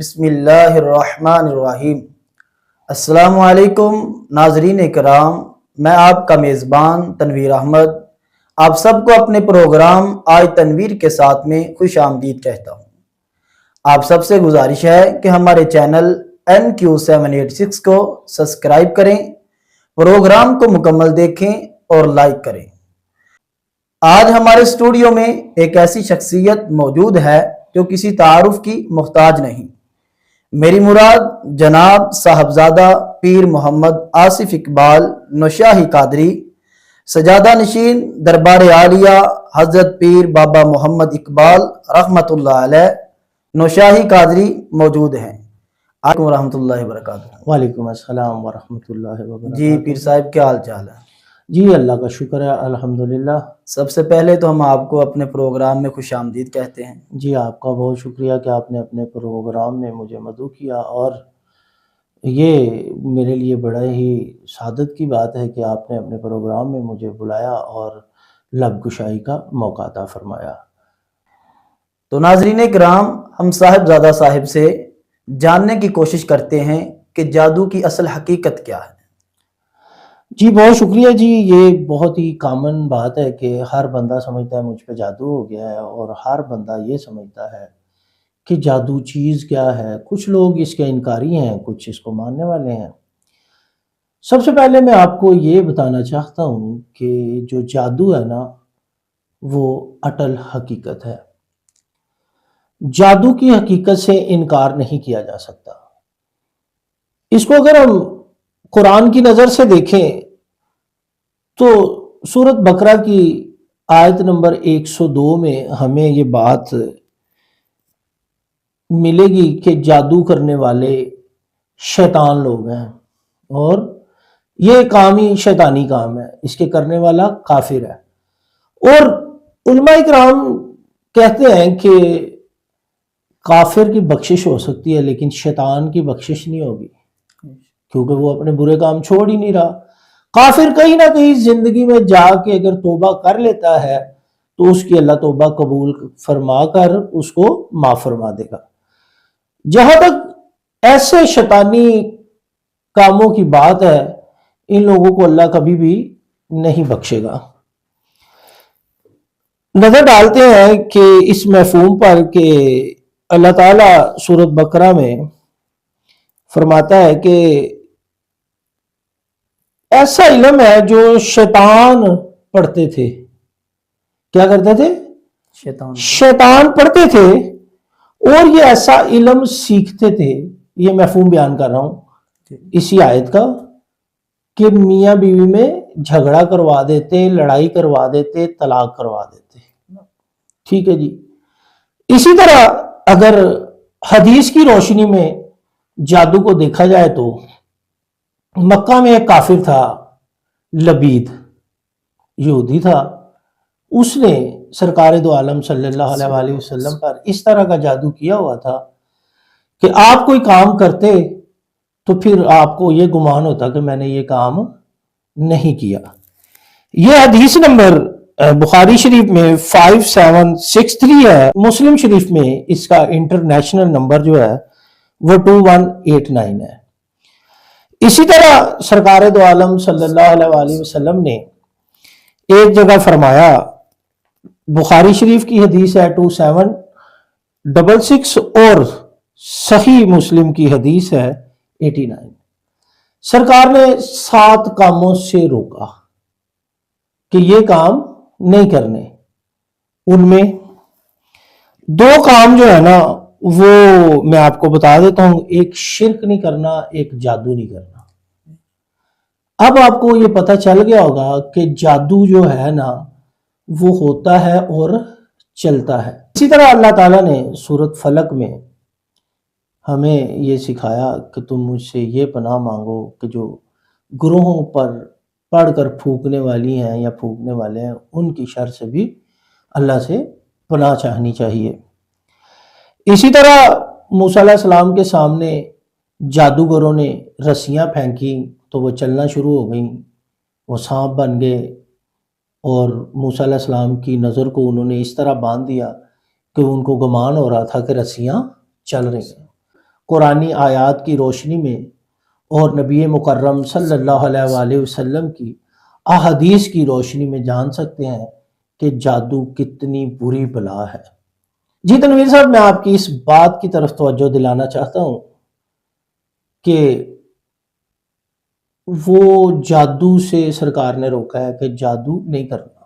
بسم اللہ الرحمن الرحیم۔ السلام علیکم ناظرین کرام، میں آپ کا میزبان تنویر احمد آپ سب کو اپنے پروگرام آج تنویر کے ساتھ میں خوش آمدید کہتا ہوں۔ آپ سب سے گزارش ہے کہ ہمارے چینل NQ786 کو سبسکرائب کریں، پروگرام کو مکمل دیکھیں اور لائک کریں۔ آج ہمارے اسٹوڈیو میں ایک ایسی شخصیت موجود ہے جو کسی تعارف کی محتاج نہیں۔ میری مراد جناب صاحبزادہ پیر محمد آصف اقبال نوشاہی قادری، سجادہ نشین دربار عالیہ حضرت پیر بابا محمد اقبال رحمۃ اللہ علیہ نوشاہی قادری موجود ہیں۔ علیکم ورحمۃ اللہ وبرکاتہ۔ وعلیکم السلام ورحمۃ اللہ وبرکاتہ۔ جی پیر صاحب، کیا حال چال ہے؟ جی اللہ کا شکر ہے، الحمدللہ۔ سب سے پہلے تو ہم آپ کو اپنے پروگرام میں خوش آمدید کہتے ہیں۔ جی آپ کا بہت شکریہ کہ آپ نے اپنے پروگرام میں مجھے مدعو کیا، اور یہ میرے لیے بڑا ہی سعادت کی بات ہے کہ آپ نے اپنے پروگرام میں مجھے بلایا اور لب گشائی کا موقع عطا فرمایا۔ تو ناظرین کرام، ہم صاحبزادہ صاحب سے جاننے کی کوشش کرتے ہیں کہ جادو کی اصل حقیقت کیا ہے۔ جی بہت شکریہ جی۔ یہ بہت ہی کامن بات ہے کہ ہر بندہ سمجھتا ہے مجھ پہ جادو ہو گیا ہے، اور ہر بندہ یہ سمجھتا ہے کہ جادو چیز کیا ہے۔ کچھ لوگ اس کے انکاری ہیں، کچھ اس کو ماننے والے ہیں۔ سب سے پہلے میں آپ کو یہ بتانا چاہتا ہوں کہ جو جادو ہے نا، وہ اٹل حقیقت ہے۔ جادو کی حقیقت سے انکار نہیں کیا جا سکتا۔ اس کو اگر ہم قرآن کی نظر سے دیکھیں تو سورۃ بقرہ کی آیت نمبر 102 میں ہمیں یہ بات ملے گی کہ جادو کرنے والے شیطان لوگ ہیں، اور یہ کام ہی شیطانی کام ہے، اس کے کرنے والا کافر ہے۔ اور علماء اکرام کہتے ہیں کہ کافر کی بخشش ہو سکتی ہے لیکن شیطان کی بخشش نہیں ہوگی، کیونکہ وہ اپنے برے کام چھوڑ ہی نہیں رہا۔ کافر کہیں نہ کہیں زندگی میں جا کے اگر توبہ کر لیتا ہے تو اس کی اللہ توبہ قبول فرما کر اس کو معاف فرما دے گا۔ جہاں تک ایسے شیطانی کاموں کی بات ہے، ان لوگوں کو اللہ کبھی بھی نہیں بخشے گا۔ نظر ڈالتے ہیں کہ اس مفہوم پر کہ اللہ تعالیٰ سورۃ بقرہ میں فرماتا ہے کہ ایسا علم ہے جو شیطان پڑھتے تھے۔ کیا کرتے تھے؟ شیطان پڑھتے تھے، اور یہ ایسا علم سیکھتے تھے۔ یہ مفہوم بیان کر رہا ہوں اسی آیت کا، کہ میاں بیوی میں جھگڑا کروا دیتے، لڑائی کروا دیتے، طلاق کروا دیتے۔ ٹھیک ہے جی۔ اسی طرح اگر حدیث کی روشنی میں جادو کو دیکھا جائے تو مکہ میں ایک کافر تھا، لبید یہودی تھا۔ اس نے سرکار دو عالم صلی اللہ علیہ وآلہ وسلم پر اس طرح کا جادو کیا ہوا تھا کہ آپ کوئی کام کرتے تو پھر آپ کو یہ گمان ہوتا کہ میں نے یہ کام نہیں کیا۔ یہ حدیث نمبر بخاری شریف میں 5763 ہے، مسلم شریف میں اس کا انٹرنیشنل نمبر جو ہے وہ 2189 ہے۔ اسی طرح سرکار دو عالم صلی اللہ علیہ وآلہ وسلم نے ایک جگہ فرمایا، بخاری شریف کی حدیث ہے 2766 اور صحیح مسلم کی حدیث ہے 89۔ سرکار نے 7 کاموں سے روکا کہ یہ کام نہیں کرنے۔ ان میں 2 کام جو ہے نا وہ میں آپ کو بتا دیتا ہوں، ایک شرک نہیں کرنا، ایک جادو نہیں کرنا۔ اب آپ کو یہ پتہ چل گیا ہوگا کہ جادو جو ہے نا وہ ہوتا ہے اور چلتا ہے۔ اسی طرح اللہ تعالیٰ نے سورۃ فلق میں ہمیں یہ سکھایا کہ تم مجھ سے یہ پناہ مانگو کہ جو گروہوں پر پڑھ کر پھونکنے والی ہیں یا پھونکنے والے ہیں، ان کی شر سے بھی اللہ سے پناہ چاہنی چاہیے۔ اسی طرح موسیٰ علیہ السلام کے سامنے جادوگروں نے رسیاں پھینکی تو وہ چلنا شروع ہو گئیں، وہ سانپ بن گئے، اور موسیٰ علیہ السلام کی نظر کو انہوں نے اس طرح باندھ دیا کہ ان کو گمان ہو رہا تھا کہ رسیاں چل رہی ہیں۔ قرآنی آیات کی روشنی میں اور نبی مکرم صلی اللہ علیہ وآلہ وسلم کی احادیث کی روشنی میں جان سکتے ہیں کہ جادو کتنی بری بلا ہے۔ جی تنویر صاحب، میں آپ کی اس بات کی طرف توجہ دلانا چاہتا ہوں کہ وہ جادو سے سرکار نے روکا ہے کہ جادو نہیں کرنا،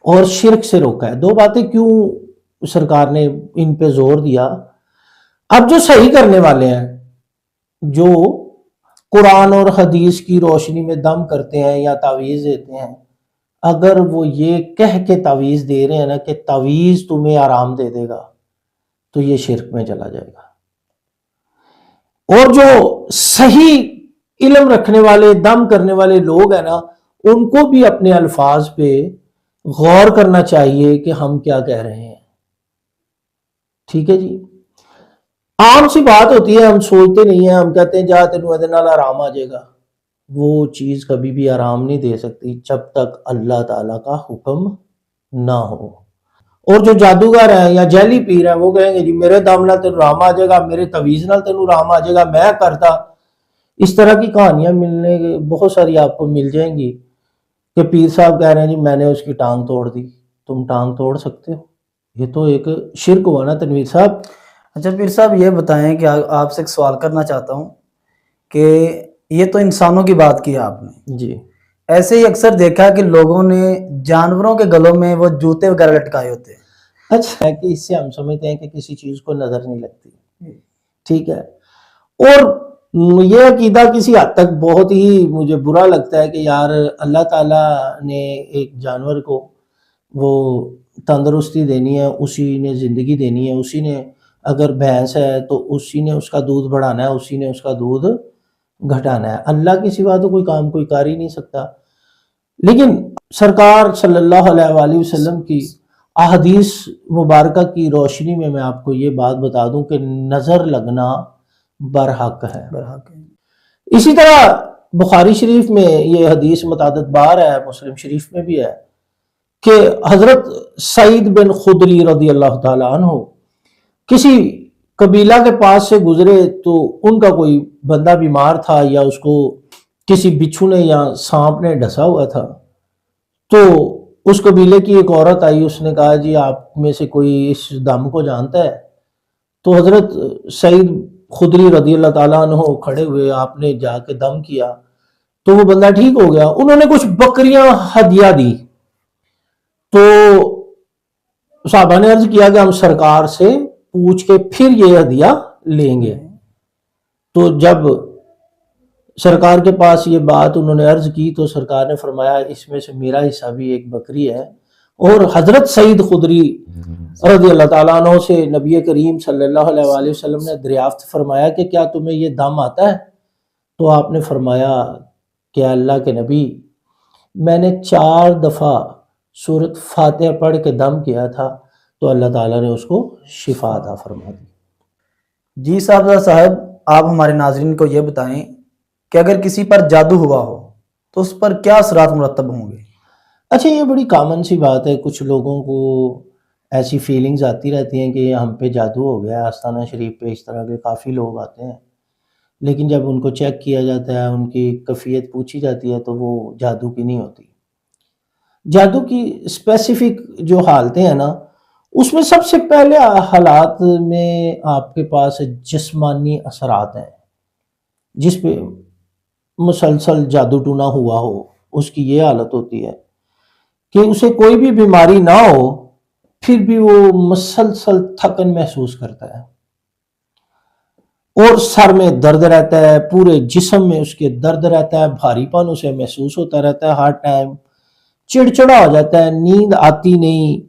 اور شرک سے روکا ہے۔ دو باتیں کیوں سرکار نے ان پہ زور دیا؟ اب جو صحیح کرنے والے ہیں، جو قرآن اور حدیث کی روشنی میں دم کرتے ہیں یا تعویذ دیتے ہیں، اگر وہ یہ کہہ کے تعویذ دے رہے ہیں نا کہ تعویذ تمہیں آرام دے دے گا، تو یہ شرک میں چلا جائے گا۔ اور جو صحیح علم رکھنے والے، دم کرنے والے لوگ ہیں نا، ان کو بھی اپنے الفاظ پہ غور کرنا چاہیے کہ ہم کیا کہہ رہے ہیں۔ ٹھیک ہے جی، عام سی بات ہوتی ہے، ہم سوچتے نہیں ہیں، ہم کہتے ہیں جا تینوں ادھے نال آرام آ جائے گا۔ وہ چیز کبھی بھی آرام نہیں دے سکتی جب تک اللہ تعالیٰ کا حکم نہ ہو۔ اور جو جادوگر ہیں یا جیلی پیر ہیں، وہ کہیں گے جی میرے دم نال تینوں آرام آ جائے گا، میرے تعویذ نال تینوں آرام آ جائے گا، میں کرتا۔ اس طرح کی کہانیاں ملنے بہت ساری آپ کو مل جائیں گی کہ پیر صاحب کہہ رہے ہیں جی میں نے اس کی ٹانگ توڑ دی۔ تم ٹانگ توڑ سکتے ہو؟ یہ تو ایک شرک ہوا نا تنویر صاحب۔ اچھا پیر صاحب، یہ بتائیں کہ آپ سے ایک سوال کرنا چاہتا ہوں کہ یہ تو انسانوں کی بات کی آپ نے جی، ایسے ہی اکثر دیکھا کہ لوگوں نے جانوروں کے گلوں میں وہ جوتے وغیرہ لٹکائے ہوتے ہیں۔ اچھا ہے کہ اس سے ہم سمجھتے ہیں کہ کسی چیز کو نظر نہیں لگتی، ٹھیک ہے۔ اور یہ عقیدہ کسی حد تک بہت ہی مجھے برا لگتا ہے کہ یار اللہ تعالیٰ نے ایک جانور کو وہ تندرستی دینی ہے، اسی نے زندگی دینی ہے، اسی نے اگر بھینس ہے تو اسی نے اس کا دودھ بڑھانا ہے، اسی نے اس کا دودھ گھٹانا ہے۔ اللہ کے سوا تو کوئی کام کوئی کر ہی نہیں سکتا۔ لیکن سرکار صلی اللہ علیہ وآلہ وسلم کی احادیث مبارکہ کی روشنی میں آپ کو یہ بات بتا دوں کہ نظر لگنا برحق ہے۔ اسی طرح بخاری شریف میں یہ حدیث متعدد بار ہے، مسلم شریف میں بھی ہے کہ حضرت سعید بن خدری رضی اللہ تعالیٰ عنہ کسی قبیلہ کے پاس سے گزرے تو ان کا کوئی بندہ بیمار تھا، یا اس کو کسی بچھو نے یا سانپ نے ڈسا ہوا تھا۔ تو اس قبیلے کی ایک عورت آئی، اس نے کہا جی آپ میں سے کوئی اس دم کو جانتا ہے؟ تو حضرت سعید خدری رضی اللہ تعالیٰ عنہ کھڑے ہوئے، آپ نے جا کے دم کیا تو وہ بندہ ٹھیک ہو گیا۔ انہوں نے کچھ بکریاں ہدیہ دی، تو صحابہ نے عرض کیا کہ ہم سرکار سے پوچھ کے پھر یہ ہدیہ لیں گے۔ تو جب سرکار کے پاس یہ بات انہوں نے عرض کی تو سرکار نے فرمایا اس میں سے میرا حصہ بھی ایک بکری ہے۔ اور حضرت سعید خدری رضی اللہ تعالیٰ عنہ سے نبی کریم صلی اللہ علیہ وآلہ وسلم نے دریافت فرمایا کہ کیا تمہیں یہ دم آتا ہے؟ تو آپ نے فرمایا کہ اللہ کے نبی، میں نے 4 دفعہ سورۃ فاتحہ پڑھ کے دم کیا تھا تو اللہ تعالیٰ نے اس کو شفا عطا فرما دی۔ جی صاحب، آپ ہمارے ناظرین کو یہ بتائیں کہ اگر کسی پر جادو ہوا ہو تو اس پر کیا اثرات مرتب ہوں گے؟ اچھا، یہ بڑی کامن سی بات ہے، کچھ لوگوں کو ایسی فیلنگز آتی رہتی ہیں کہ ہم پہ جادو ہو گیا ہے۔ آستانہ شریف پہ اس طرح کے کافی لوگ آتے ہیں، لیکن جب ان کو چیک کیا جاتا ہے، ان کی کیفیت پوچھی جاتی ہے تو وہ جادو کی نہیں ہوتی۔ جادو کی اسپیسیفک جو حالتیں ہیں نا، اس میں سب سے پہلے حالات میں آپ کے پاس جسمانی اثرات ہیں۔ جس پہ مسلسل جادو ٹونا ہوا ہو اس کی یہ حالت ہوتی ہے کہ اسے کوئی بھی بیماری نہ ہو پھر بھی وہ مسلسل تھکن محسوس کرتا ہے، اور سر میں درد رہتا ہے، پورے جسم میں اس کے درد رہتا ہے، بھاری پن اسے محسوس ہوتا رہتا ہے، ہر ٹائم چڑچڑا ہو جاتا ہے، نیند آتی نہیں،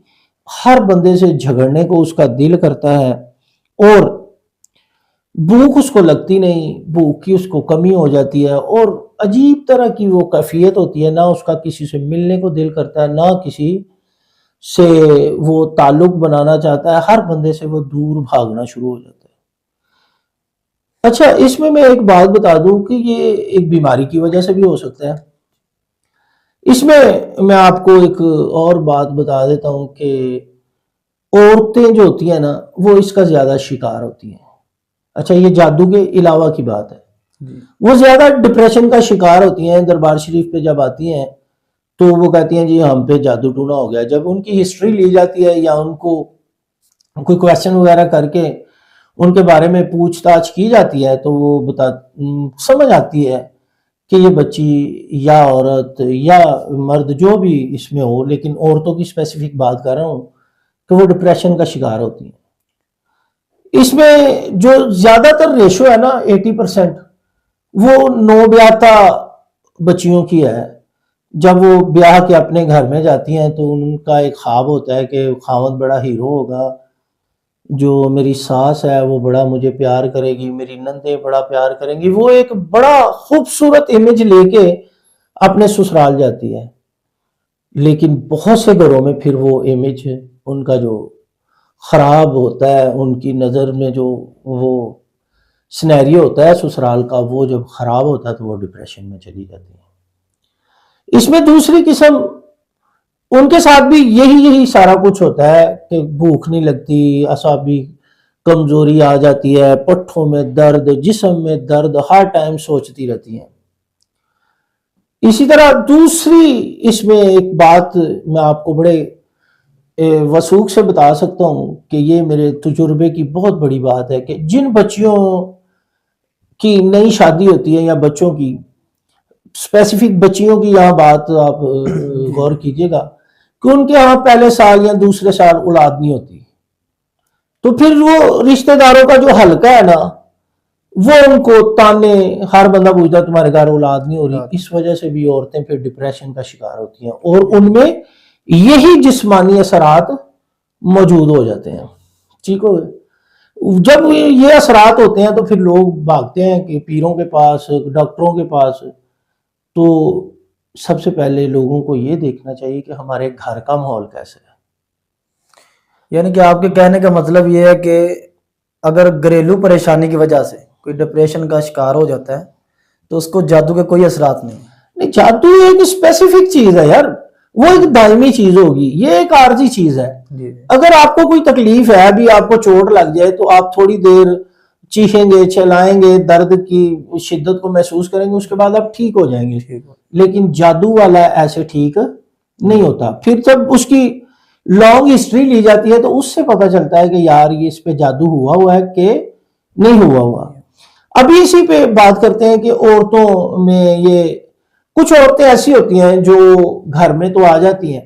ہر بندے سے جھگڑنے کو اس کا دل کرتا ہے، اور بھوک اس کو لگتی نہیں، بھوک کی اس کو کمی ہو جاتی ہے، اور عجیب طرح کی وہ کیفیت ہوتی ہے، نہ اس کا کسی سے ملنے کو دل کرتا ہے، نہ کسی سے وہ تعلق بنانا چاہتا ہے، ہر بندے سے وہ دور بھاگنا شروع ہو جاتا ہے۔ اچھا، اس میں ایک بات بتا دوں کہ یہ ایک بیماری کی وجہ سے بھی ہو سکتا ہے۔ اس میں آپ کو ایک اور بات بتا دیتا ہوں کہ عورتیں جو ہوتی ہیں نا، وہ اس کا زیادہ شکار ہوتی ہیں۔ اچھا یہ جادو کے علاوہ کی بات ہے. جی وہ زیادہ ڈپریشن کا شکار ہوتی ہیں, دربار شریف پہ جب آتی ہیں تو وہ کہتی ہیں جی ہم پہ جادو ٹونا ہو گیا. جب ان کی ہسٹری لی جاتی ہے یا ان کو کوئی کویشچن وغیرہ کر کے ان کے بارے میں پوچھ تاچھ کی جاتی ہے تو وہ سمجھ آتی ہے کہ یہ بچی یا عورت یا مرد جو بھی اس میں ہو, لیکن عورتوں کی اسپیسیفک بات کر رہا ہوں, کہ وہ ڈپریشن کا شکار ہوتی ہیں. اس میں جو زیادہ تر ریشو ہے نا 80%, وہ نوبیاتا بچیوں کی ہے. جب وہ بیاہ کے اپنے گھر میں جاتی ہیں تو ان کا ایک خواب ہوتا ہے کہ خاوند بڑا ہیرو ہوگا, جو میری ساس ہے وہ بڑا مجھے پیار کرے گی, میری نندیں بڑا پیار کریں گی. وہ ایک بڑا خوبصورت امیج لے کے اپنے سسرال جاتی ہے, لیکن بہت سے گھروں میں پھر وہ امیج ان کا جو خراب ہوتا ہے, ان کی نظر میں جو وہ سنیریو ہوتا ہے سسرال کا, وہ جب خراب ہوتا ہے تو وہ ڈپریشن میں چلی جاتی ہے. اس میں دوسری قسم ان کے ساتھ بھی یہی سارا کچھ ہوتا ہے کہ بھوک نہیں لگتی, اعصابی کمزوری آ جاتی ہے, پٹھوں میں درد, جسم میں درد, ہر ٹائم سوچتی رہتی ہیں. اسی طرح دوسری اس میں ایک بات میں آپ کو بڑے وثوق سے بتا سکتا ہوں کہ یہ میرے تجربے کی بہت بڑی بات ہے کہ جن بچیوں کی نئی شادی ہوتی ہے یا بچوں کی, اسپیسیفک بچیوں کی یہاں بات آپ غور کیجئے گا کہ ان کے ہاں پہلے سال یا دوسرے سال اولاد نہیں ہوتی, تو پھر وہ رشتہ داروں کا جو حلقہ ہے نا وہ ان کو تانے, ہر بندہ پوچھتا تمہارے گھر اولاد نہیں ہو رہی. اس وجہ سے بھی عورتیں پھر ڈپریشن کا شکار ہوتی ہیں اور ان میں یہی جسمانی اثرات موجود ہو جاتے ہیں. ٹھیک ہو گئے. جب یہ اثرات ہوتے ہیں تو پھر لوگ بھاگتے ہیں کہ پیروں کے پاس, ڈاکٹروں کے پاس. تو سب سے پہلے لوگوں کو یہ دیکھنا چاہیے کہ ہمارے گھر کا ماحول کیسے ہے. یعنی کہ آپ کے کہنے کا مطلب یہ ہے کہ اگر گھریلو پریشانی کی وجہ سے کوئی ڈپریشن کا شکار ہو جاتا ہے تو اس کو جادو کے کوئی اثرات نہیں. نہیں, جادو ایک اسپیسیفک چیز ہے یار, وہ ایک دائمی چیز ہوگی, یہ ایک عارضی چیز ہے. جی اگر آپ کو کوئی تکلیف ہے, ابھی آپ کو چوٹ لگ جائے تو آپ تھوڑی دیر چیخیں گے, چلائیں گے, درد کی شدت کو محسوس کریں گے, اس کے بعد آپ ٹھیک ہو جائیں گے. لیکن جادو والا ایسے ٹھیک نہیں ہوتا. پھر جب اس کی لانگ ہسٹری لی جاتی ہے تو اس سے پتہ چلتا ہے کہ یار یہ اس پہ جادو ہوا ہے کہ نہیں ہوا. ابھی اسی پہ بات کرتے ہیں کہ عورتوں میں یہ کچھ عورتیں ایسی ہوتی ہیں جو گھر میں تو آ جاتی ہیں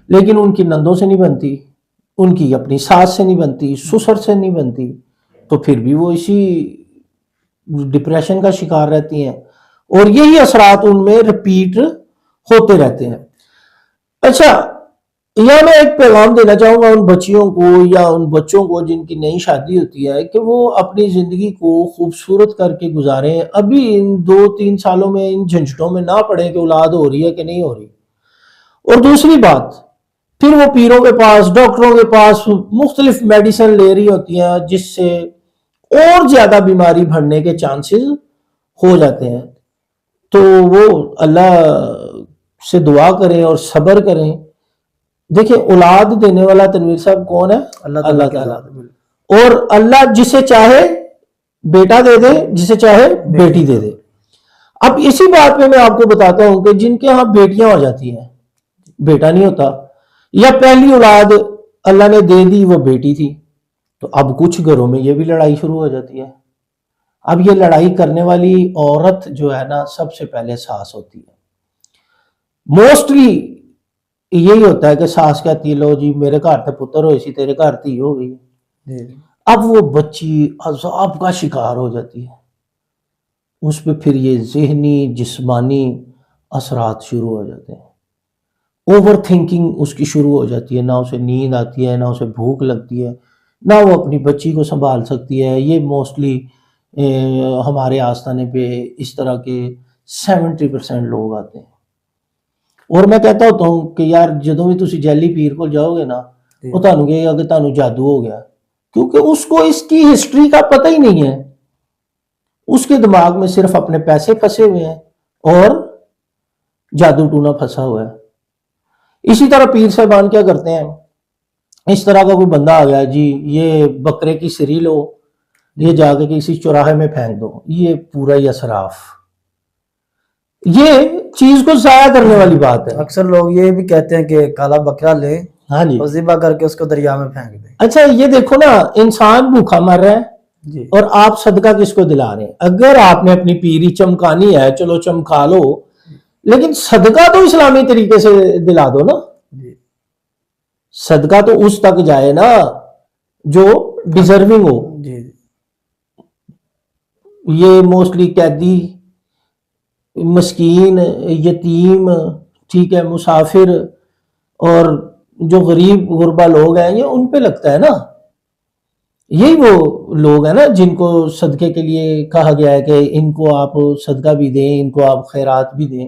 لیکن ان کی نندوں سے نہیں بنتی, ان کی اپنی ساس سے نہیں بنتی, سسر سے نہیں بنتی, تو پھر بھی وہ اسی ڈپریشن کا شکار رہتی ہیں اور یہی اثرات ان میں ریپیٹ ہوتے رہتے ہیں. اچھا, یہاں میں ایک پیغام دینا چاہوں گا ان بچیوں کو یا ان بچوں کو جن کی نئی شادی ہوتی ہے کہ وہ اپنی زندگی کو خوبصورت کر کے گزاریں. ابھی ان 2-3 سالوں میں ان جھنجھٹوں میں نہ پڑیں کہ اولاد ہو رہی ہے کہ نہیں ہو رہی. اور دوسری بات, پھر وہ پیروں کے پاس, ڈاکٹروں کے پاس مختلف میڈیسن لے رہی ہوتی ہیں جس سے اور زیادہ بیماری بڑھنے کے چانسز ہو جاتے ہیں. تو وہ اللہ سے دعا کریں اور صبر کریں. دیکھیں, اولاد دینے والا تنویر صاحب کون ہے؟ اللہ تعالیٰ. اور اللہ جسے چاہے بیٹا دے دے, جسے چاہے بیٹی دے دے. اب اسی بات پہ میں آپ کو بتاتا ہوں کہ جن کے ہاں بیٹیاں ہو جاتی ہیں, بیٹا نہیں ہوتا, یا پہلی اولاد اللہ نے دے دی وہ بیٹی تھی, تو اب کچھ گھروں میں یہ بھی لڑائی شروع ہو جاتی ہے. اب یہ لڑائی کرنے والی عورت جو ہے نا سب سے پہلے ساس ہوتی ہے. موسٹلی یہی ہوتا ہے کہ ساس کہتی ہے لو جی میرے گھر تے پتر ہوئی سی, تیرے گھر تھی ہو گئی. اب وہ بچی عذاب کا شکار ہو جاتی ہے, اس پہ پھر یہ ذہنی جسمانی اثرات شروع ہو جاتے ہیں. اوور تھنکنگ اس کی شروع ہو جاتی ہے, نہ اسے نیند آتی ہے, نہ اسے بھوک لگتی ہے, نہ وہ اپنی بچی کو سنبھال سکتی ہے. یہ موسٹلی ہمارے آستانے پہ اس طرح کے 70% لوگ آتے ہیں. اور میں کہتا ہوتا ہوں کہ یار جدوں بھی تسی جیلی پیر کو جاؤ گے نا وہ تانوں کہے گا کہ تانوں جادو ہو گیا, کیونکہ اس کو اس کی ہسٹری کا پتہ ہی نہیں ہے. اس کے دماغ میں صرف اپنے پیسے پھنسے ہوئے ہیں اور جادو ٹونا پھنسا ہوا ہے. اسی طرح پیر صاحبان کیا کرتے ہیں, اس طرح کا کوئی بندہ آ گیا, جی یہ بکرے کی سری لو, یہ جا کے کسی چوراہے میں پھینک دو، یہ پورا ہی اسراف، یہ چیز کو ضائع کرنے والی بات ہے۔ اکثر لوگ یہ بھی کہتے ہیں کہ کالا بکرا لے ہاں جی، اور ذبح کر کے اس کو دریا میں پھینک دیں۔ اچھا یہ دیکھو نا، انسان بھوکا مر رہا ہے جی اور آپ صدقہ کس کو دلا رہے ہیں؟ اگر آپ نے اپنی پیری چمکانی ہے، چلو چمکا لو، لیکن صدقہ تو اسلامی طریقے سے دلا دو نا۔ جی صدقہ تو اس تک جائے نا جو ڈیزرونگ ہو۔ جی یہ موسٹلی قیدی، مسکین، یتیم، ٹھیک ہے، مسافر اور جو غریب غربا لوگ ہیں، یہ ان پہ لگتا ہے نا۔ یہی وہ لوگ ہیں نا جن کو صدقے کے لیے کہا گیا ہے کہ ان کو آپ صدقہ بھی دیں، ان کو آپ خیرات بھی دیں۔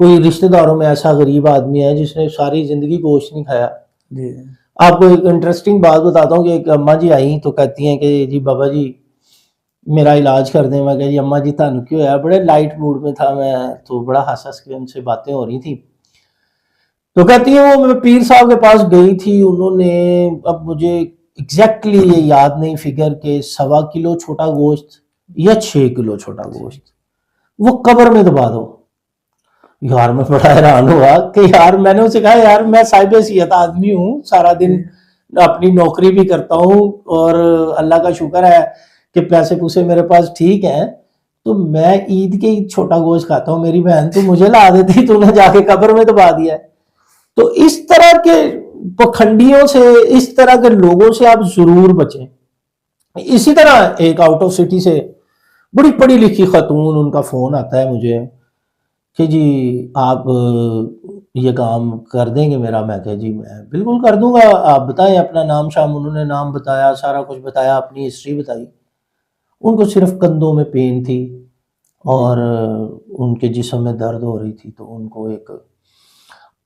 کوئی رشتہ داروں میں ایسا غریب آدمی ہے جس نے ساری زندگی گوشت نہیں کھایا۔ جی آپ کو ایک انٹرسٹنگ بات بتاتا ہوں کہ ایک اماں جی آئیں تو کہتی ہیں کہ جی بابا جی میرا علاج کر دیں۔ میں کہا جی اماں جی تانوں کیوں ہے؟ بڑے لائٹ موڈ میں تھا میں، تو بڑا ہنس کے ان سے باتیں ہو رہی تھی، تو کہتی ہیں وہ میں پیر صاحب کے پاس گئی تھی، انہوں نے، اب مجھے ایگزیکٹلی یہ یاد نہیں فگر، کہ 1.25 کلو چھوٹا گوشت یا 6 کلو چھوٹا گوشت وہ قبر میں دبا دو۔ یار میں بڑا حیران ہوا کہ یار، میں نے اسے کہا یار میں صاحب حیثیت آدمی ہوں، سارا دن اپنی نوکری بھی کرتا ہوں اور اللہ کا شکر ہے کہ پیسے پوسے میرے پاس ٹھیک ہیں، تو میں عید کے ہی چھوٹا گوشت کھاتا ہوں، میری بہن تو مجھے لا دیتی، تو نے جا کے قبر میں دبا دیا ہے۔ تو اس طرح کے پکھنڈیوں سے، اس طرح کے لوگوں سے آپ ضرور بچیں۔ اسی طرح ایک آؤٹ آف سٹی سے بڑی پڑھی لکھی خاتون، ان کا فون آتا ہے مجھے کہ جی آپ یہ کام کر دیں گے میرا؟ میں کہا جی میں بالکل کر دوں گا، آپ بتائیں اپنا نام شام۔ انہوں نے نام بتایا، سارا کچھ بتایا، اپنی ہسٹری بتائی۔ ان کو صرف کندھوں میں پین تھی اور ان کے جسم میں درد ہو رہی تھی، تو ان کو ایک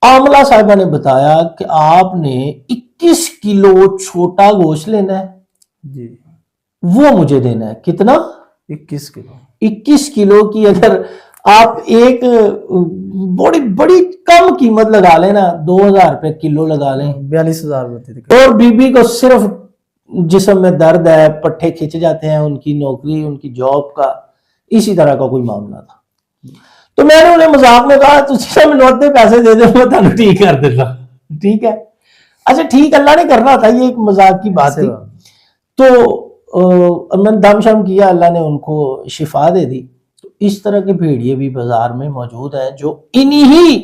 عاملہ صاحبہ نے بتایا کہ آپ نے 21 کلو چھوٹا گوشت لینا ہے، جی وہ مجھے دینا ہے۔ کتنا؟ 21 کلو 21 کلو کی اگر آپ ایک بڑی بڑی کم قیمت لگا لیں نا، 2000 روپے کلو لگا لیں، 42,000 روپے اور بی بی کو صرف جسم میں درد ہے، پٹھے کھچ جاتے ہیں، ان کی نوکری، ان کی جاب کا، اسی طرح کا کوئی معاملہ تھا۔ تو میں نے انہیں مذاق میں کہا تجھے میں ادھے پیسے دے دوں، میں تمہیں ٹھیک کر دیتا، ٹھیک ہے؟ اچھا ٹھیک، اللہ نے کرنا تھا، یہ ایک مذاق کی بات تھی۔ تو میں نے دم شم کیا، اللہ نے ان کو شفا دے دی۔ تو اس طرح کے بھیڑیے بھی بازار میں موجود ہیں جو انہی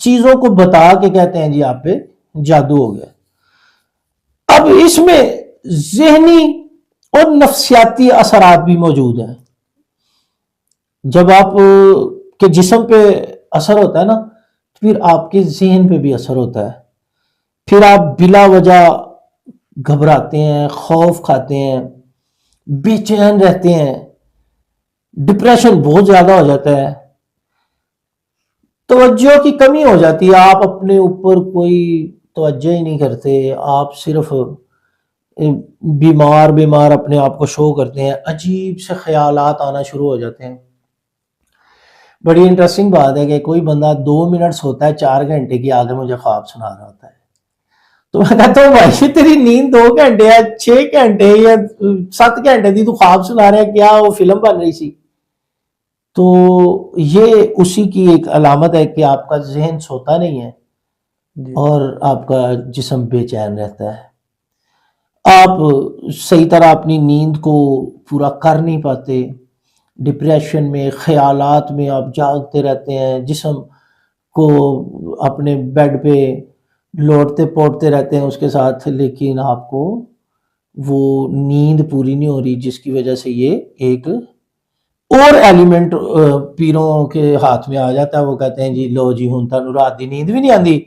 چیزوں کو بتا کے کہتے ہیں جی آپ پہ جادو ہو گیا۔ اب اس میں ذہنی اور نفسیاتی اثرات بھی موجود ہیں۔ جب آپ کے جسم پہ اثر ہوتا ہے نا، پھر آپ کے ذہن پہ بھی اثر ہوتا ہے، پھر آپ بلا وجہ گھبراتے ہیں، خوف کھاتے ہیں، بے چین رہتے ہیں، ڈپریشن بہت زیادہ ہو جاتا ہے، توجہ کی کمی ہو جاتی ہے، آپ اپنے اوپر کوئی توجہ ہی نہیں کرتے، آپ صرف بیمار اپنے آپ کو شو کرتے ہیں، عجیب سے خیالات آنا شروع ہو جاتے ہیں۔ بڑی انٹرسٹنگ بات ہے کہ کوئی بندہ 2 منٹ سوتا ہے 4 گھنٹے کی، آگے مجھے خواب سنا رہا ہوتا ہے، تو میں کہتا ہوں بھائی تیری نیند 2 گھنٹے ہے، 6 گھنٹے یا 7 گھنٹے دی تو خواب سنا رہے ہیں، کیا وہ فلم بن رہی سی؟ تو یہ اسی کی ایک علامت ہے کہ آپ کا ذہن سوتا نہیں ہے اور آپ کا جسم بے چین رہتا ہے، آپ صحیح طرح اپنی نیند کو پورا کر نہیں پاتے، ڈپریشن میں، خیالات میں آپ جاگتے رہتے ہیں، جسم کو اپنے بیڈ پہ لوٹتے پوٹتے رہتے ہیں اس کے ساتھ، لیکن آپ کو وہ نیند پوری نہیں ہو رہی، جس کی وجہ سے یہ ایک اور ایلیمنٹ پیروں کے ہاتھ میں آ جاتا ہے۔ وہ کہتے ہیں جی لو جی ہوں تانوں رات دی نیند بھی نہیں آندی،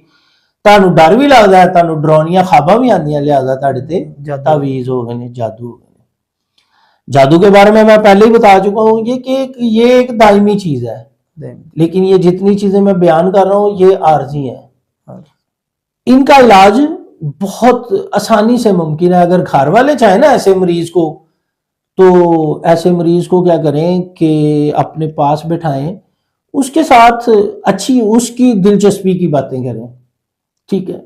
تانوں ڈر بھی لگدا ہے، تانوں ڈرونیاں خواباں بھی آندیاں، لہذا تہاڈے تے تعویذ ہو گئے نے، جادو ہو گئے۔ جادو کے بارے میں پہلے ہی بتا چکا ہوں یہ ایک دائمی چیز ہے، لیکن یہ جتنی چیزیں میں بیان کر رہا ہوں یہ عارضی ہیں۔ ان کا علاج بہت آسانی سے ممکن ہے، اگر گھر والے چاہیں نا ایسے مریض کو، تو ایسے مریض کو کیا کریں کہ اپنے پاس بٹھائیں، اس کے ساتھ اچھی اس کی دلچسپی کی باتیں کریں، ٹھیک ہے؟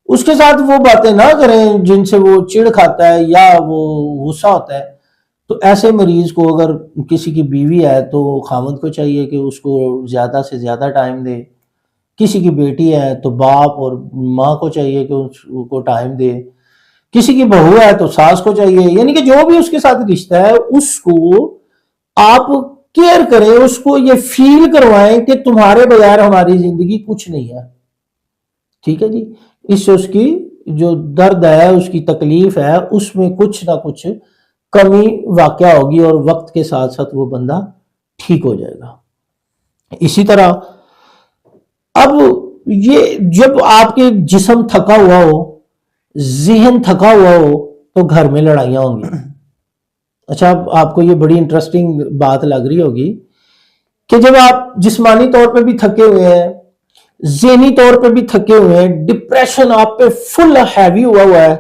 اس کے ساتھ وہ باتیں نہ کریں جن سے وہ چڑ کھاتا ہے یا وہ غصہ ہوتا ہے. تو ایسے مریض کو اگر کسی کی بیوی ہے تو خاوند کو چاہیے کہ اس کو زیادہ سے زیادہ ٹائم دے. کسی کی بیٹی ہے تو باپ اور ماں کو چاہیے کہ اس کو ٹائم دے. کسی کی بہو ہے تو ساس کو چاہیے. یعنی کہ جو بھی اس کے ساتھ رشتہ ہے اس کو آپ کیئر کریں, اس کو یہ فیل کروائیں کہ تمہارے بغیر ہماری زندگی کچھ نہیں ہے. ٹھیک ہے جی. اس سے اس کی جو درد ہے, اس کی تکلیف ہے, اس میں کچھ نہ کچھ کمی واقع ہوگی اور وقت کے ساتھ ساتھ وہ بندہ ٹھیک ہو جائے گا. اسی طرح اب یہ جب آپ کے جسم تھکا ہوا ہو, ذہن تھکا ہوا ہو, تو گھر میں لڑائیاں ہوں گی. اچھا, آپ کو یہ بڑی انٹرسٹنگ بات لگ رہی ہوگی کہ جب آپ جسمانی طور پہ بھی تھکے ہوئے ہیں, ذہنی طور پہ بھی تھکے ہوئے ہیں, ڈپریشن آپ پہ فل ہیوی ہوا ہے,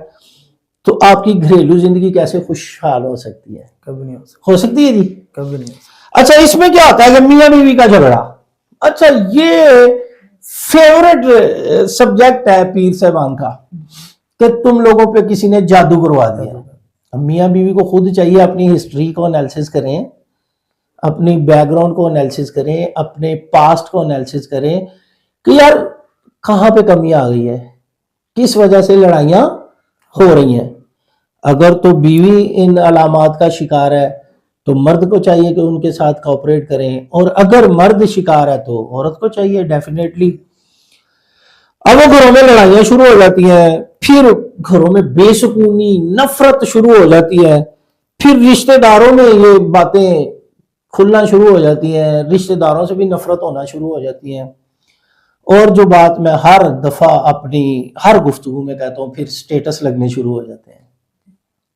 تو آپ کی گھریلو زندگی کیسے خوشحال ہو سکتی ہے؟ کبھی نہیں ہو سکتی ہے جی, کبھی نہیں. اچھا, اس میں کیا ہوتا ہے کہ میاں بیوی کا جھگڑا. اچھا, یہ فیورٹ سبجیکٹ ہے پیر صاحبان کا کہ تم لوگوں پہ کسی نے جادو کروا دیا. میاں بیوی کو خود چاہیے اپنی ہسٹری کو انالیسس کریں, اپنی بیک گراؤنڈ کو انالیسس کریں, اپنے پاسٹ کو انالیسس کریں کہ یار کہاں پہ کمی آ گئی ہے, کس وجہ سے لڑائیاں ہو رہی ہیں. اگر تو بیوی ان علامات کا شکار ہے تو مرد کو چاہیے کہ ان کے ساتھ کوآپریٹ کریں, اور اگر مرد شکار ہے تو عورت کو چاہیے ڈیفینیٹلی. اب وہ گھروں میں لڑائیاں شروع ہو جاتی ہیں, پھر گھروں میں بے سکونی, نفرت شروع ہو جاتی ہے, پھر رشتہ داروں میں یہ باتیں کھلنا شروع ہو جاتی ہیں, رشتہ داروں سے بھی نفرت ہونا شروع ہو جاتی ہیں. اور جو بات میں ہر دفعہ اپنی ہر گفتگو میں کہتا ہوں, پھر سٹیٹس لگنے شروع ہو جاتے ہیں.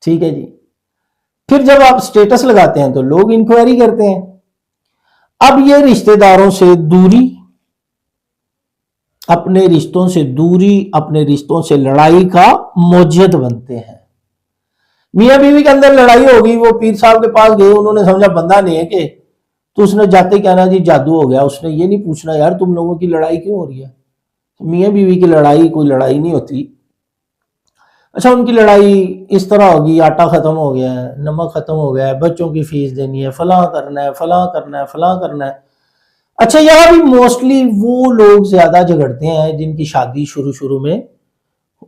ٹھیک ہے جی. پھر جب آپ سٹیٹس لگاتے ہیں تو لوگ انکوائری کرتے ہیں. اب یہ رشتہ داروں سے دوری, اپنے رشتوں سے دوری, اپنے رشتوں سے لڑائی کا موجد بنتے ہیں. میاں بیوی کے اندر لڑائی ہوگی, وہ پیر صاحب کے پاس گئے, انہوں نے سمجھا بندہ نہیں ہے کہ, تو اس نے جاتے کہنا جی جادو ہو گیا. اس نے یہ نہیں پوچھنا یار تم لوگوں کی لڑائی کیوں ہو رہی ہے. میاں بیوی کی لڑائی کوئی لڑائی نہیں ہوتی. اچھا, ان کی لڑائی اس طرح ہوگی, آٹا ختم ہو گیا ہے, نمک ختم ہو گیا ہے, بچوں کی فیس دینی ہے, فلاں کرنا ہے, فلاں کرنا ہے, فلاں کرنا ہے. اچھا, یہاں بھی موسٹلی وہ لوگ زیادہ جھگڑتے ہیں جن کی شادی شروع میں,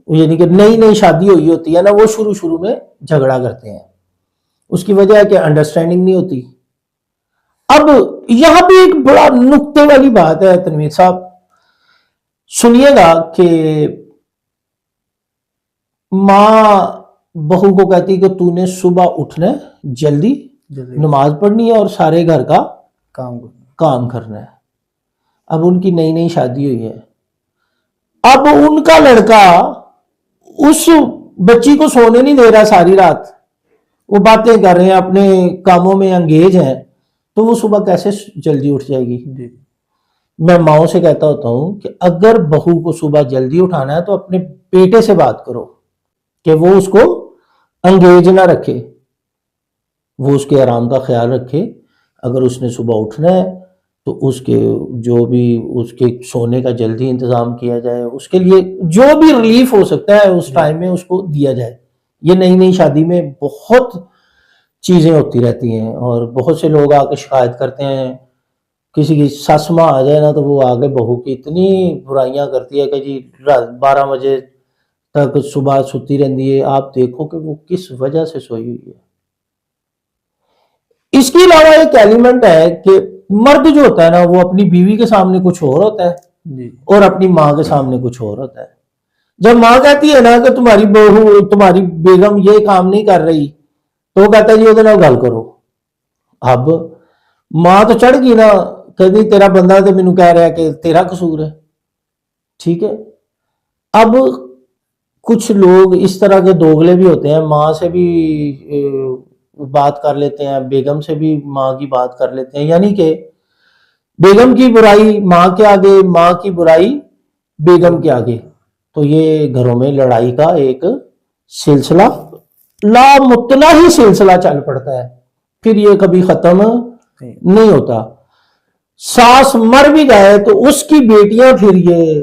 یعنی کہ نئی شادی ہوئی ہوتی ہے نا, وہ شروع میں جھگڑا کرتے ہیں. اس کی وجہ ہے کہ انڈرسٹینڈنگ نہیں ہوتی. اب یہاں بھی ایک بڑا نکتے والی بات ہے تنویر صاحب, سنیے گا کہ ماں بہو کو کہتی کہ تو نے صبح اٹھنا ہے, جلدی نماز پڑھنی ہے اور سارے گھر کا کام کرنا ہے. اب ان کی نئی شادی ہوئی ہے, اب ان کا لڑکا اس بچی کو سونے نہیں دے رہا ساری رات, وہ باتیں کر رہے ہیں, اپنے کاموں میں انگیج ہیں, تو وہ صبح کیسے جلدی اٹھ جائے گی؟ میں ماؤں سے کہتا ہوتا ہوں کہ اگر بہو کو صبح جلدی اٹھانا ہے تو اپنے بیٹے سے بات کرو کہ وہ اس کو انگیج نہ رکھے, وہ اس کے آرام کا خیال رکھے. اگر اس نے صبح اٹھنا ہے تو اس کے جو بھی اس کے سونے کا جلدی انتظام کیا جائے, اس کے لیے جو بھی ریلیف ہو سکتا ہے اس ٹائم میں اس کو دیا جائے. یہ نئی شادی میں بہت چیزیں ہوتی رہتی ہیں, اور بہت سے لوگ آ کے شکایت کرتے ہیں. کسی کی ساس ماں آ جائے نا تو وہ آگے بہو کی اتنی برائیاں کرتی ہے کہ جی 12 بجے تک صبح ستی رہتی ہے. آپ دیکھو کہ وہ کس وجہ سے سوئی ہوئی ہے. اس کے علاوہ ایک ایلیمنٹ ہے کہ مرد جو ہوتا ہے نا, وہ اپنی بیوی کے سامنے کچھ اور ہوتا ہے اور اپنی ماں کے سامنے کچھ اور ہوتا ہے. جب ماں کہتی ہے نا کہ تمہاری بہو, تمہاری بیگم یہ کام نہیں کر رہی, تو وہ کہتا ہے جی وہ گل کرو. اب ماں تو چڑھ گئی نا, کہتی تیرا بندہ تو مینوں کہہ رہا ہے کہ تیرا قصور ہے. ٹھیک ہے. اب کچھ لوگ اس طرح کے دوگلے بھی ہوتے ہیں, ماں سے بھی بات کر لیتے ہیں, بیگم سے بھی ماں کی بات کر لیتے ہیں, یعنی کہ بیگم کی برائی ماں کے آگے, ماں کی برائی بیگم کے آگے. تو یہ گھروں میں لڑائی کا ایک سلسلہ, لامتناہی سلسلہ چل پڑتا ہے, پھر یہ کبھی ختم نہیں ہوتا. ساس مر بھی جائے تو اس کی بیٹیاں پھر یہ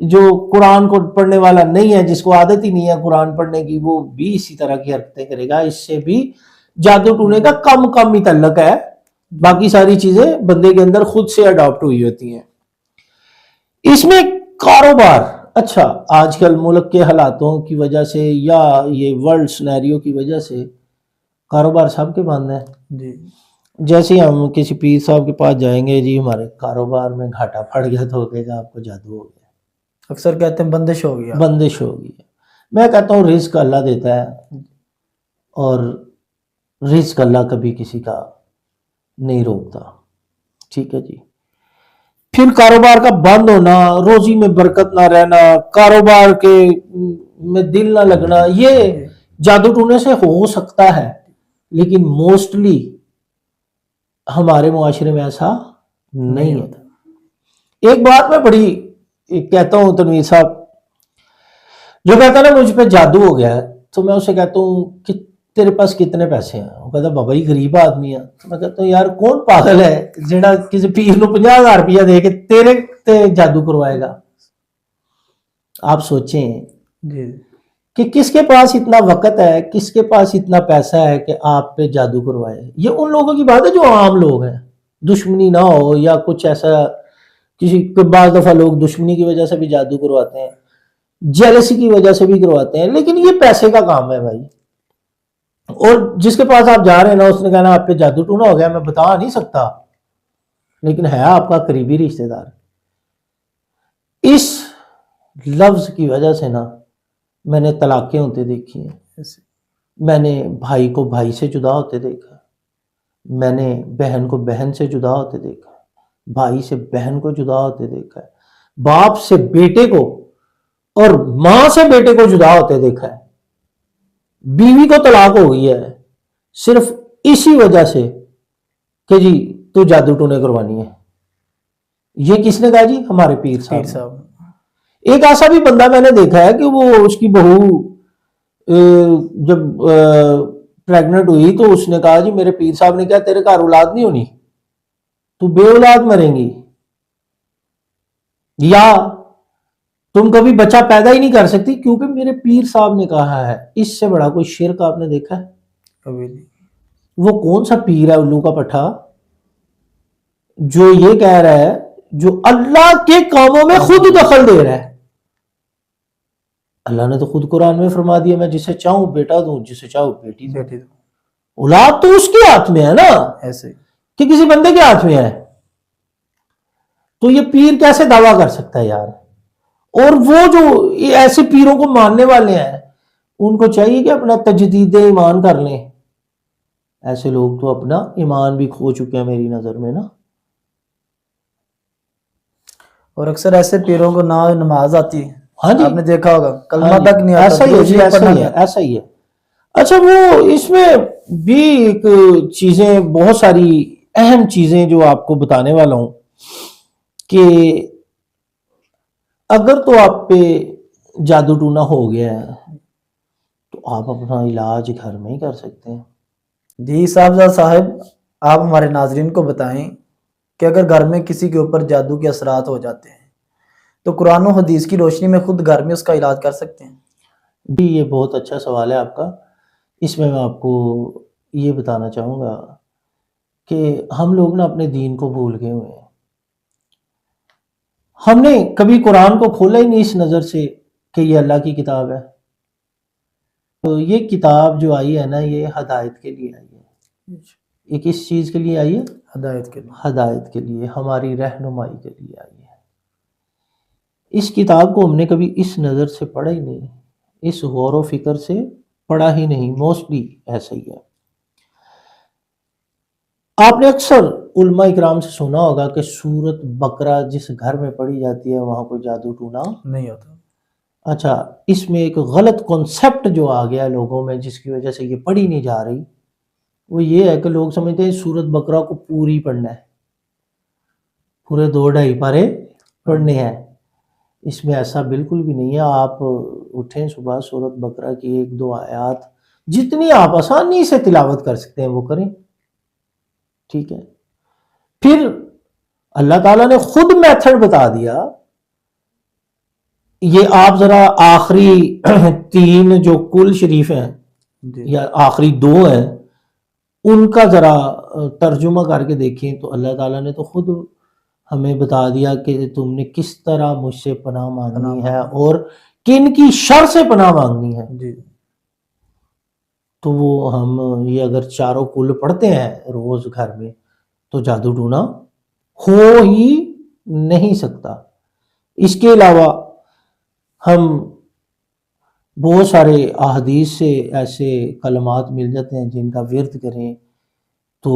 جو قرآن کو پڑھنے والا نہیں ہے، جس کو عادت ہی نہیں ہے قرآن پڑھنے کی، وہ بھی اسی طرح کی حرکتیں کرے گا. اس سے بھی جادو ٹونے کا کم ہی تعلق ہے، باقی ساری چیزیں بندے کے اندر خود سے اڈاپٹ ہوئی ہوتی ہیں. اس میں کاروبار، اچھا آج کل ملک کے حالاتوں کی وجہ سے یا یہ ورلڈ سنیریو کی وجہ سے کاروبار سب کے بند ہیں. جی جیسے ہی ہم کسی پیر صاحب کے پاس جائیں گے، جی ہمارے کاروبار میں گھاٹا پڑ گیا تو ہو گیا آپ کو جادو ہو گیا، اکثر کہتے ہیں بندش ہو گیا. بندش ہوگی. میں کہتا ہوں رزق اللہ دیتا ہے، اور رزق اللہ کبھی کسی کا نہیں روکتا. ٹھیک ہے جی. پھر کاروبار کا بند ہونا، روزی میں برکت نہ رہنا، کاروبار کے میں دل نہ لگنا، یہ جادو ٹونے سے ہو سکتا ہے، لیکن موسٹلی ہمارے معاشرے میں ایسا نہیں ہوتا. ایک بات میں بڑی کہتا ہوں تنویر صاحب، جو کہتا ہے نا مجھ پہ جادو ہو گیا ہے، تو میں اسے کہتا ہوں کہ تیرے پاس کتنے پیسے ہیں؟ وہ کہتا بابا ہی غریب آدمی ہے. تو میں کہتا ہوں یار کون پاگل ہے جڑا کسی پیر نو 50,000 روپیہ دے کے تیرے تے جادو کروائے گا؟ آپ سوچیں جی کہ کس کے پاس اتنا وقت ہے، کس کے پاس اتنا پیسہ ہے کہ آپ پہ جادو کروائے. یہ ان لوگوں کی بات ہے جو عام لوگ ہیں، دشمنی نہ ہو یا کچھ ایسا. کسی بعض دفعہ لوگ دشمنی کی وجہ سے بھی جادو کرواتے ہیں، جیلسی کی وجہ سے بھی کرواتے ہیں، لیکن یہ پیسے کا کام ہے بھائی. اور جس کے پاس آپ جا رہے ہیں نا، اس نے کہنا آپ پہ جادو ٹونا ہو گیا، میں بتا نہیں سکتا، لیکن ہے آپ کا قریبی رشتہ دار. اس لفظ کی وجہ سے نا میں نے طلاقیں ہوتے دیکھی ہیں، میں نے بھائی کو بھائی سے جدا ہوتے دیکھا، میں نے بہن کو بہن سے جدا ہوتے دیکھا، بھائی سے بہن کو جدا ہوتے دیکھا ہے، باپ سے بیٹے کو اور ماں سے بیٹے کو جدا ہوتے دیکھا ہے. بیوی کو طلاق ہو گئی ہے صرف اسی وجہ سے کہ جی تو جادو ٹونے کروانی ہے. یہ کس نے کہا جی؟ ہمارے پیر صاحب. ایک ایسا بھی بندہ میں نے دیکھا ہے کہ وہ اس کی بہو جب پریگننٹ ہوئی تو اس نے کہا جی میرے پیر صاحب نے کہا تیرے گھر اولاد نہیں ہونی، تو بے اولاد مریں گی، یا تم کبھی بچہ پیدا ہی نہیں کر سکتی کیونکہ میرے پیر صاحب نے کہا ہے. اس سے بڑا کوئی شرک آپ نے دیکھا ہے؟ کبھی نہیں. وہ کون سا پیر ہے الو کا پٹھا جو یہ کہہ رہا ہے، جو اللہ کے کاموں میں خود دخل دے رہا ہے؟ اللہ نے تو خود قرآن میں فرما دیا میں جسے چاہوں بیٹا دوں، جسے چاہوں بیٹی دوں. اولاد تو اس کے ہاتھ میں ہے نا، ایسے کہ کسی بندے کے ہاتھ میں ہے. تو یہ پیر کیسے دعویٰ کر سکتا ہے یار؟ اور وہ جو ایسے پیروں کو ماننے والے ہیں ان کو چاہیے کہ اپنا تجدید ایمان کر لیں. ایسے لوگ تو اپنا ایمان بھی کھو چکے ہیں میری نظر میں نا. اور اکثر ایسے پیروں کو نہ نماز آتی ہے. ہاں جی، آپ نے دیکھا ہوگا کلمہ تک نہیں آتا. ایسا ہی ہے جی، ایسا ہی ہے، ایسا ہی ہے. اچھا وہ اس میں بھی ایک چیزیں، بہت ساری اہم چیزیں جو آپ کو بتانے والا ہوں کہ اگر تو آپ پہ جادو ٹونا ہو گیا ہے تو آپ اپنا علاج گھر میں ہی کر سکتے ہیں. جی صاحب آپ ہمارے ناظرین کو بتائیں کہ اگر گھر میں کسی کے اوپر جادو کے اثرات ہو جاتے ہیں تو قرآن و حدیث کی روشنی میں خود گھر میں اس کا علاج کر سکتے ہیں؟ جی یہ بہت اچھا سوال ہے آپ کا. اس میں آپ کو یہ بتانا چاہوں گا کہ ہم لوگ نا اپنے دین کو بھول گئے ہوئے ہیں. ہم نے کبھی قرآن کو کھولا ہی نہیں اس نظر سے کہ یہ اللہ کی کتاب ہے. تو یہ کتاب جو آئی ہے نا، یہ ہدایت کے لیے آئی ہے. یہ کس چیز کے لیے آئی ہے؟ ہدایت کے لیے. ہدایت کے لیے، ہماری رہنمائی کے لیے آئی ہے. اس کتاب کو ہم نے کبھی اس نظر سے پڑھا ہی نہیں، اس غور و فکر سے پڑھا ہی نہیں. موسٹلی ایسا ہی ہے. آپ نے اکثر علماء اکرام سے سنا ہوگا کہ سورت بقرہ جس گھر میں پڑھی جاتی ہے وہاں کوئی جادو ٹونا نہیں ہوتا. اچھا، اس میں ایک غلط کنسپٹ جو آ گیا لوگوں میں جس کی وجہ سے یہ پڑھی نہیں جا رہی، وہ یہ ہے کہ لوگ سمجھتے ہیں سورت بقرہ کو پوری پڑھنا ہے، پورے 2-2.5 پارے پڑھنے ہیں. اس میں ایسا بالکل بھی نہیں ہے. آپ اٹھیں صبح سورت بقرہ کی 1-2 آیات جتنی آپ آسانی سے تلاوت کر سکتے ہیں وہ کریں. ٹھیک ہے. پھر اللہ تعالیٰ نے خود میتھڈ بتا دیا یہ آپ ذرا آخری 3 جو کل شریف ہیں جی یا آخری 2 ہیں ان کا ذرا ترجمہ کر کے دیکھیں تو اللہ تعالیٰ نے تو خود ہمیں بتا دیا کہ تم نے کس طرح مجھ سے پناہ مانگنی ہے اور کن کی شر سے پناہ مانگنی ہے. جی تو وہ ہم یہ اگر چاروں کل پڑھتے ہیں روز گھر میں تو جادو ٹونا ہو ہی نہیں سکتا. اس کے علاوہ ہم بہت سارے احادیث سے ایسے کلمات مل جاتے ہیں جن کا ورد کریں تو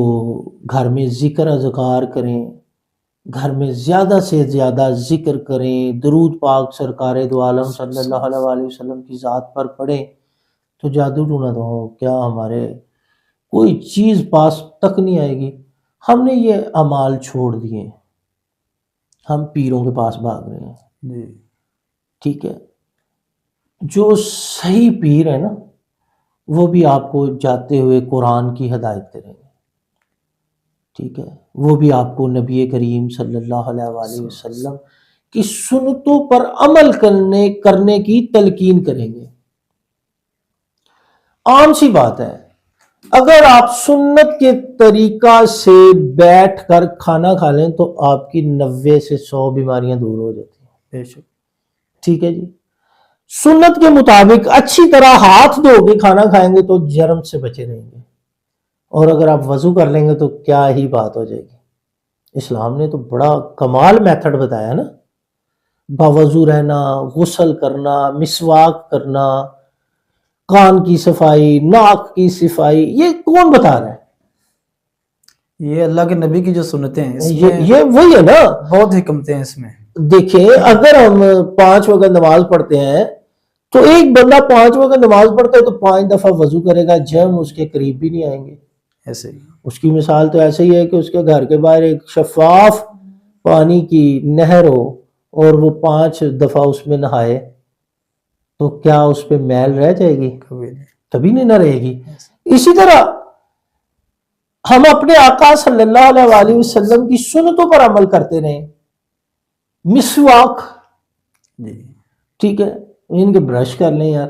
گھر میں ذکر اذکار کریں، گھر میں زیادہ سے زیادہ ذکر کریں، درود پاک سرکار دو عالم صلی اللہ علیہ وسلم کی ذات پر پڑھیں تو جادو ٹونا تو ہو کیا ہمارے کوئی چیز پاس تک نہیں آئے گی. ہم نے یہ اعمال چھوڑ دیے، ہم پیروں کے پاس بھاگ رہے ہیں. جی ٹھیک ہے، جو صحیح پیر ہے نا وہ بھی آپ کو جاتے ہوئے قرآن کی ہدایت کریں گے. ٹھیک ہے، وہ بھی آپ کو نبی کریم صلی اللہ علیہ وآلہ وسلم کی سنتوں پر عمل کرنے کی تلقین کریں گے. عام سی بات ہے، اگر آپ سنت کے طریقہ سے بیٹھ کر کھانا کھا لیں تو آپ کی 90 سے 100 بیماریاں دور ہو جاتی ہیں. بے شک. ٹھیک ہے جی، سنت کے مطابق اچھی طرح ہاتھ دھو کے کھانا کھائیں گے تو جرم سے بچے رہیں گے. اور اگر آپ وضو کر لیں گے تو کیا ہی بات ہو جائے گی. اسلام نے تو بڑا کمال میتھڈ بتایا نا، باوضو رہنا، غسل کرنا، مسواک کرنا، کان کی صفائی، ناک کی صفائی. یہ کون بتا رہا ہے؟ یہ اللہ کے نبی کی جو سنتیں ہیں اس میں یہ وہی ہے نا. بہت حکمتیں ہیں اس میں. دیکھیں اگر ہم 5 وقت نماز پڑھتے ہیں تو ایک بندہ 5 وقت نماز پڑھتا ہے تو 5 دفعہ وضو کرے گا، جرم اس کے قریب بھی نہیں آئیں گے. ایسے ہی اس کی مثال تو ایسے ہی ہے کہ اس کے گھر کے باہر ایک شفاف پانی کی نہر ہو اور وہ 5 دفعہ اس میں نہائے تو کیا اس پہ میل رہ جائے گی؟ کبھی نہیں. کبھی نہیں نہ رہے گی. اسی طرح ہم اپنے آقا صلی اللہ علیہ وآلہ وسلم کی سنتوں پر عمل کرتے رہیں. مسواک، جی ٹھیک ہے، ان کے برش کر لیں یار،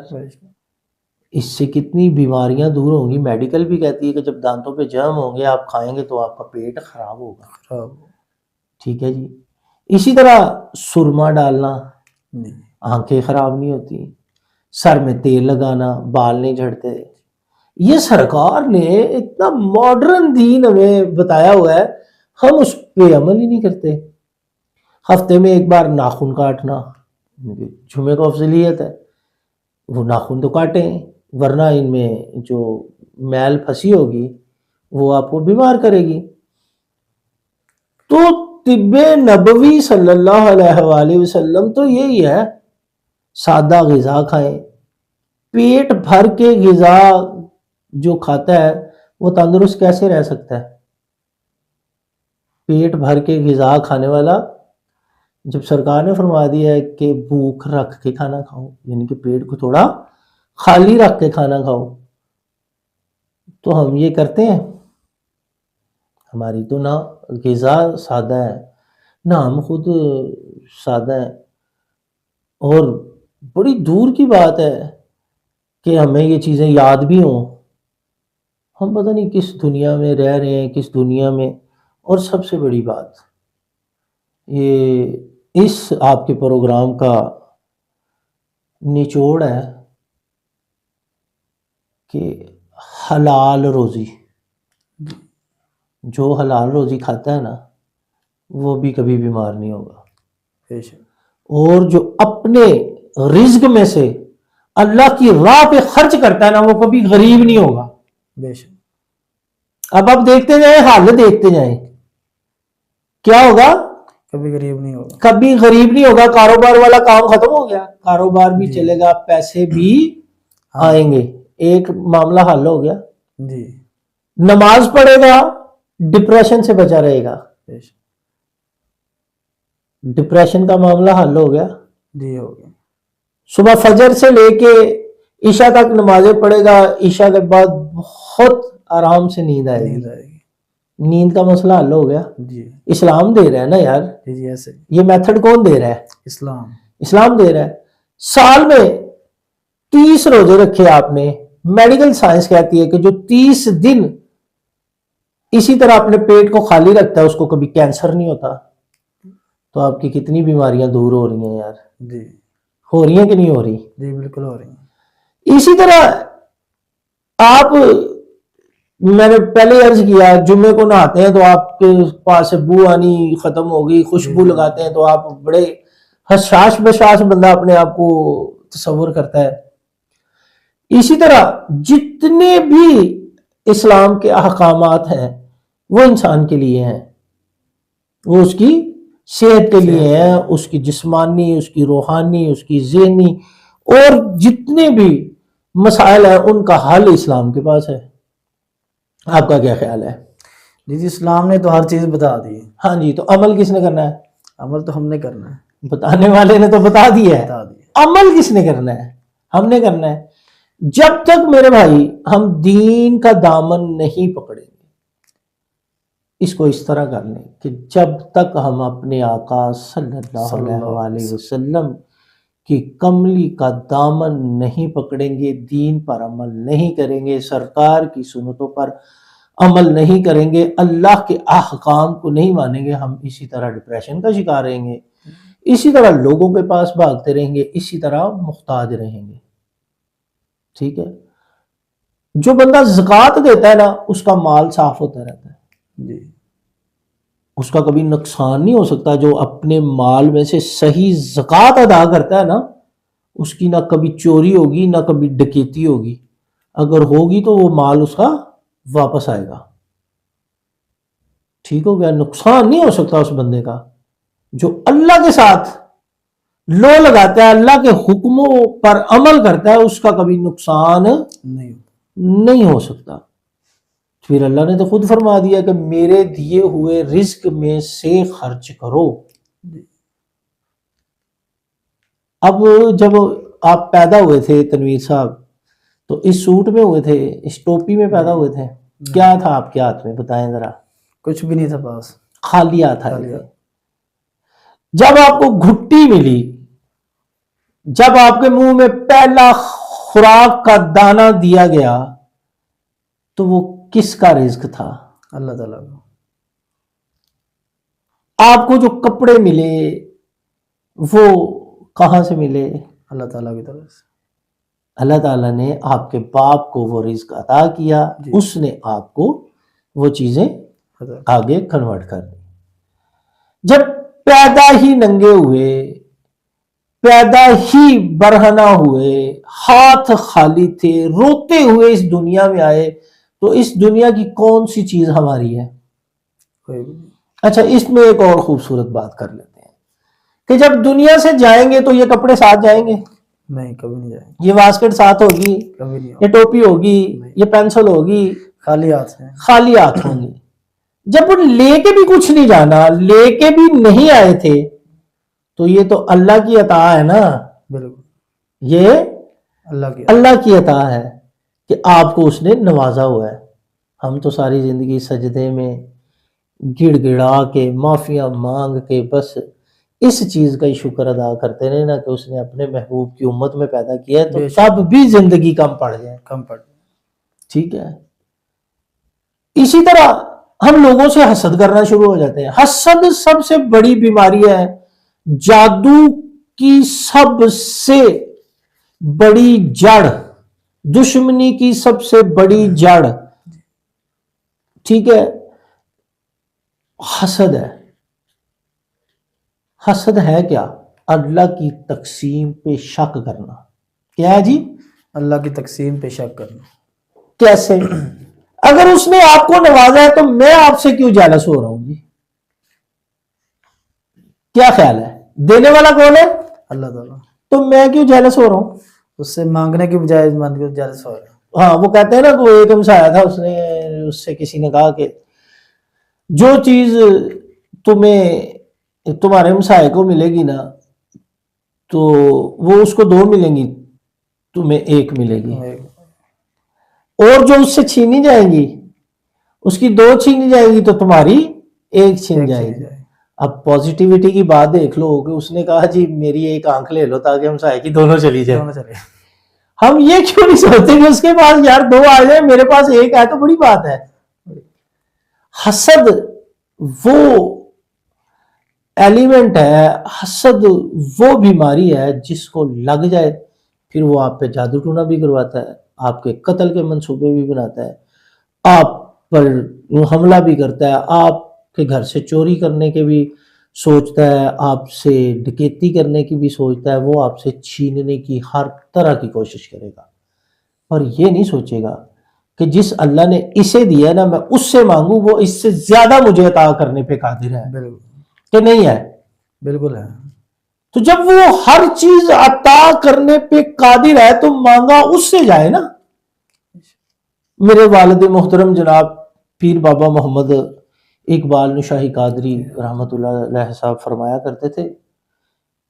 اس سے کتنی بیماریاں دور ہوں گی. میڈیکل بھی کہتی ہے کہ جب دانتوں پہ جرم ہوں گے آپ کھائیں گے تو آپ کا پیٹ خراب ہوگا. خراب. ٹھیک ہے جی. اسی طرح سرما ڈالنا، جی آنکھیں خراب نہیں ہوتی. سر میں تیل لگانا، بال نہیں جھڑتے. یہ سرکار نے اتنا ماڈرن دین ہمیں بتایا ہوا ہے، ہم اس پہ عمل ہی نہیں کرتے. ہفتے میں ایک بار ناخن کاٹنا، جمعے کو افضلیت ہے، وہ ناخن تو کاٹیں ورنہ ان میں جو میل پھنسی ہوگی وہ آپ کو بیمار کرے گی. تو طب نبوی صلی اللہ علیہ وآلہ وسلم تو یہی ہے، سادہ غذا کھائیں. پیٹ بھر کے غذا جو کھاتا ہے وہ تندرست کیسے رہ سکتا ہے؟ پیٹ بھر کے غذا کھانے والا، جب سرکار نے فرما دیا ہے کہ بھوک رکھ کے کھانا کھاؤ، یعنی کہ پیٹ کو تھوڑا خالی رکھ کے کھانا کھاؤ، تو ہم یہ کرتے ہیں؟ ہماری تو نہ غذا سادہ ہے نہ ہم خود سادہ ہیں. اور بڑی دور کی بات ہے کہ ہمیں یہ چیزیں یاد بھی ہوں. ہم پتہ نہیں کس دنیا میں رہ رہے ہیں، کس دنیا میں. اور سب سے بڑی بات یہ اس آپ کے پروگرام کا نچوڑ ہے کہ حلال روزی، جو حلال روزی کھاتا ہے نا وہ بھی کبھی بیمار نہیں ہوگا. اور جو اپنے رزق میں سے اللہ کی راہ پہ خرچ کرتا ہے نا وہ کبھی غریب نہیں ہوگا. بے شک. اب آپ دیکھتے جائیں، حال دیکھتے جائیں، کیا ہوگا؟ کبھی غریب نہیں ہوگا. کبھی غریب نہیں ہوگا. کاروبار والا کام ختم ہو گیا، کاروبار بھی چلے گا، پیسے بھی آئیں گے، ایک معاملہ حل ہو گیا. جی. نماز پڑھے گا، ڈپریشن سے بچا رہے گا. ڈپریشن کا معاملہ حل ہو گیا. جی ہو گیا. صبح فجر سے لے کے عشاء تک نمازیں پڑھے گا، عشاء کے بعد بہت آرام سے نیند آئے گی. نیند کا مسئلہ حل ہو گیا. جی. اسلام دے رہا ہے نا یار. جی ایسے. یہ میتھڈ کون دے رہا ہے؟ اسلام. اسلام دے رہا ہے. سال میں 30 روزے رکھے آپ نے، میڈیکل سائنس کہتی ہے کہ جو 30 دن اسی طرح اپنے پیٹ کو خالی رکھتا ہے اس کو کبھی کینسر نہیں ہوتا. تو آپ کی کتنی بیماریاں دور ہو رہی ہیں یار. جی ہو رہی ہیں کہ نہیں ہو رہی؟ جی بالکل ہو رہی ہیں. اسی طرح آپ، میں نے پہلے عرض کیا جمعے کو نہاتے ہیں تو آپ کے پاس سے بو آنی ختم ہو گئی، خوشبو لگاتے ہیں تو آپ بڑے حساس بشاش بندہ اپنے آپ کو تصور کرتا ہے. اسی طرح جتنے بھی اسلام کے احکامات ہیں وہ انسان کے لیے ہیں، وہ اس کی صحت کے لیے ہیں، اس کی جسمانی، اس کی روحانی، اس کی ذہنی، اور جتنے بھی مسائل ہیں ان کا حل اسلام کے پاس ہے. آپ کا کیا خیال ہے؟ جی اسلام نے تو ہر چیز بتا دی ہے. ہاں جی، تو عمل کس نے کرنا ہے؟ عمل تو ہم نے کرنا ہے. بتانے والے نے تو بتا دیا ہے، بتا دیا. عمل کس نے کرنا ہے؟ ہم نے کرنا ہے. جب تک میرے بھائی ہم دین کا دامن نہیں پکڑیں گے، اس کو اس طرح کر لیں کہ جب تک ہم اپنے آقا صلی اللہ علیہ وسلم کی کملی کا دامن نہیں پکڑیں گے، دین پر عمل نہیں کریں گے، سرکار کی سنتوں پر عمل نہیں کریں گے، اللہ کے احکام کو نہیں مانیں گے، ہم اسی طرح ڈپریشن کا شکار رہیں گے، اسی طرح لوگوں کے پاس بھاگتے رہیں گے، اسی طرح محتاج رہیں گے. ٹھیک ہے؟ جو بندہ زکوٰۃ دیتا ہے نا اس کا مال صاف ہوتا رہتا ہے، جی اس کا کبھی نقصان نہیں ہو سکتا. جو اپنے مال میں سے صحیح زکوٰۃ ادا کرتا ہے نا اس کی نہ کبھی چوری ہوگی نہ کبھی ڈکیتی ہوگی، اگر ہوگی تو وہ مال اس کا واپس آئے گا. ٹھیک ہو گیا؟ نقصان نہیں ہو سکتا اس بندے کا. جو اللہ کے ساتھ لو لگاتا ہے، اللہ کے حکموں پر عمل کرتا ہے، اس کا کبھی نقصان نہیں ہو سکتا. پھر اللہ نے تو خود فرما دیا کہ میرے دیے ہوئے رزق میں سے خرچ کرو. اب جب آپ پیدا ہوئے تھے تنویر صاحب تو اس سوٹ میں ہوئے تھے، اس ٹوپی میں پیدا ہوئے تھے، کیا تھا آپ کے ہاتھ میں؟ بتائیں ذرا. کچھ بھی نہیں تھا پاس، خالی ہاتھ آئے تھے. جب آپ کو گھٹی ملی، جب آپ کے منہ میں پہلا خوراک کا دانہ دیا گیا تو وہ کس کا رزق تھا؟ اللہ تعالیٰ کو. آپ کو جو کپڑے ملے وہ کہاں سے ملے؟ اللہ تعالیٰ کی طرف سے. اللہ تعالیٰ نے آپ کے باپ کو وہ رزق عطا کیا، اس نے آپ کو وہ چیزیں آگے کنورٹ کر دی. جب پیدا ہی ننگے ہوئے، پیدا ہی برہنہ ہوئے، ہاتھ خالی تھے، روتے ہوئے اس دنیا میں آئے، تو اس دنیا کی کون سی چیز ہماری ہے؟ اچھا، اس میں ایک اور خوبصورت بات کر لیتے ہیں کہ جب دنیا سے جائیں گے تو یہ کپڑے ساتھ جائیں گے؟ نہیں، کبھی نہیں جائیں گے. یہ واسکٹ ساتھ ہوگی؟ کبھی نہیں. یہ ٹوپی ہوگی؟ یہ پینسل ہوگی؟ خالی ہاتھ ہیں. خالی ہاتھ ہوں گے. جب وہ لے کے بھی کچھ نہیں جانا، لے کے بھی نہیں آئے تھے، تو یہ تو اللہ کی عطا ہے نا. بالکل یہ اللہ کی عطا ہے کہ آپ کو اس نے نوازا ہوا ہے. ہم تو ساری زندگی سجدے میں گڑ گڑا کے معافیاں مانگ کے بس اس چیز کا ہی شکر ادا کرتے رہے نا کہ اس نے اپنے محبوب کی امت میں پیدا کیا ہے، تو تب بھی زندگی کم پڑ جائے. ٹھیک ہے؟ اسی طرح ہم لوگوں سے حسد کرنا شروع ہو جاتے ہیں. حسد سب سے بڑی بیماری ہے، جادو کی سب سے بڑی جڑ، دشمنی کی سب سے بڑی جڑ، ٹھیک ہے، حسد ہے. حسد ہے کیا؟ اللہ کی تقسیم پہ شک کرنا. کیا ہے جی؟ اللہ کی تقسیم پہ شک کرنا. کیسے؟ اگر اس نے آپ کو نوازا ہے تو میں آپ سے کیوں جیلس ہو رہا ہوں جی؟ کیا خیال ہے؟ دینے والا کون ہے؟ اللہ تعالیٰ. تو میں کیوں جیلس ہو رہا ہوں؟ اس سے مانگنے کی بجائے جیلس ہو رہا ہے. ہاں، وہ کہتے ہیں نا کہ ایک ہمسایا تھا، اس سے کسی نے کہا کہ جو چیز تمہارے ہمسائے کو ملے گی نا تو وہ اس کو 2 ملیں گی، تمہیں 1 ملے گی، اور جو اس سے چھینی جائیں گی، اس کی 2 چھینی جائیں گی تو تمہاری 1 چھین جائے گی. اب پازیٹیوٹی کی بات دیکھ لو کہ اس نے کہا جی میری ایک آنکھ لے لو تاکہ ہم سائے کی دونوں چلی جائیں. دونوں چلے. ہم یہ کیوں نہیں سوچتے کہ اس کے پاس یار دو آ جائیں, میرے پاس ایک ہے تو بڑی بات ہے. حسد وہ ایلیمنٹ ہے, حسد وہ بیماری ہے جس کو لگ جائے پھر وہ آپ پہ جادو ٹونا بھی کرواتا ہے, آپ کے قتل کے منصوبے بھی بناتا ہے, آپ پر حملہ بھی کرتا ہے, آپ کے گھر سے چوری کرنے کے بھی سوچتا ہے, آپ سے ڈکیتی کرنے کی بھی سوچتا ہے, وہ آپ سے چھیننے کی ہر طرح کی کوشش کرے گا. اور یہ نہیں سوچے گا کہ جس اللہ نے اسے دیا ہے نا میں اس سے مانگوں, وہ اس سے زیادہ مجھے عطا کرنے پہ قادر ہے بالکل کہ نہیں ہے. بالکل ہے. تو جب وہ ہر چیز عطا کرنے پہ قادر ہے تو مانگا اس سے جائے نا. میرے والد محترم جناب پیر بابا محمد اقبال شاہی قادری رحمۃ اللہ علیہ صاحب فرمایا کرتے تھے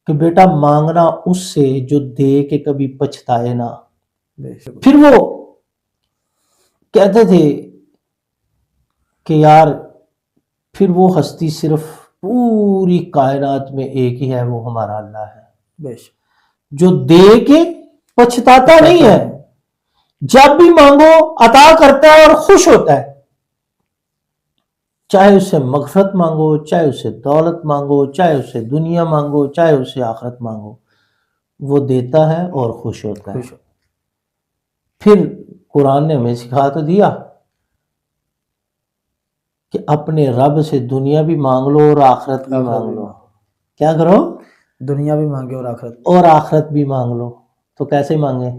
کہ بیٹا مانگنا اس سے جو دے کے کبھی پچھتائے نا. پھر وہ کہتے تھے کہ یار پھر وہ ہستی صرف پوری کائنات میں ایک ہی ہے, وہ ہمارا اللہ ہے جو دے کے پچھتاتا نہیں ہے, جب بھی مانگو عطا کرتا ہے اور خوش ہوتا ہے. چاہے اس سے مغفرت مانگو, چاہے اس سے دولت مانگو, چاہے اس سے دنیا مانگو, چاہے اس سے آخرت مانگو, وہ دیتا ہے اور خوش ہوتا ہے. پھر قرآن نے ہمیں سکھا تو دیا کہ اپنے رب سے دنیا بھی مانگ لو اور آخرت بھی مانگ لو. کیا کرو؟ دنیا بھی مانگے اور آخرت بھی مانگ لو. تو کیسے مانگے؟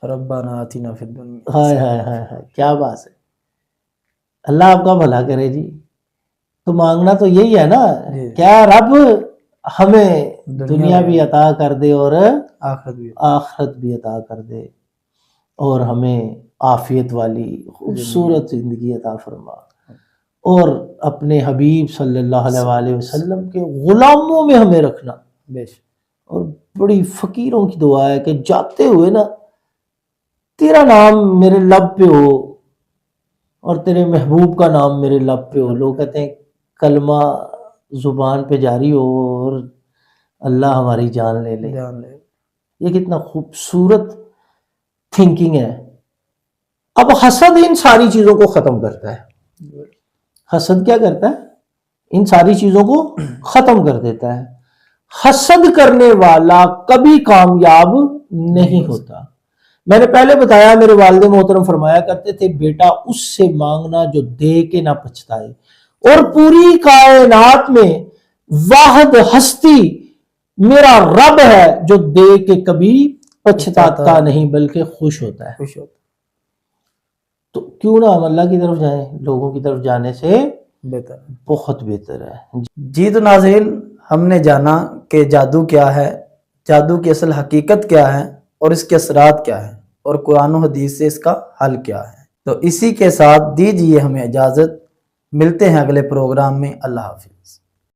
ربنا آتنا فی الدنیا. ہائے ہائے ہائے ہائے, کیا بات ہے. اللہ آپ کا بھلا کرے جی. تو مانگنا تو یہی ہے نا, کیا رب ہمیں دنیا بھی عطا کر دے اور آخرت بھی عطا کر دے, اور ہمیں عافیت والی خوبصورت زندگی عطا فرما, اور اپنے حبیب صلی اللہ علیہ وآلہ وسلم کے غلاموں میں ہمیں رکھنا. اور بڑی فقیروں کی دعا ہے کہ جاتے ہوئے نا تیرا نام میرے لب پہ ہو اور تیرے محبوب کا نام میرے لب پہ ہو. لوگ کہتے ہیں کلمہ زبان پہ جاری ہو اور اللہ ہماری جان لے لے. یہ کتنا خوبصورت تھنکنگ ہے. اب حسد ان ساری چیزوں کو ختم کرتا ہے. حسد کیا کرتا ہے؟ ان ساری چیزوں کو ختم کر دیتا ہے. حسد کرنے والا کبھی کامیاب نہیں ہوتا. میں نے پہلے بتایا, میرے والد محترم فرمایا کرتے تھے بیٹا اس سے مانگنا جو دے کے نہ پچھتائے. اور پوری کائنات میں واحد ہستی میرا رب ہے جو دے کے کبھی پچھتاتا نہیں بلکہ خوش ہوتا ہے. تو کیوں نہ ہم اللہ کی طرف جائیں, لوگوں کی طرف جانے سے بہت بہتر ہے. جی تو ناظرین, ہم نے جانا کہ جادو کیا ہے, جادو کی اصل حقیقت کیا ہے, اور اس کے اثرات کیا ہیں, اور قرآن و حدیث سے اس کا حل کیا ہے. تو اسی کے ساتھ دیجیے ہمیں اجازت, ملتے ہیں اگلے پروگرام میں. اللہ حافظ.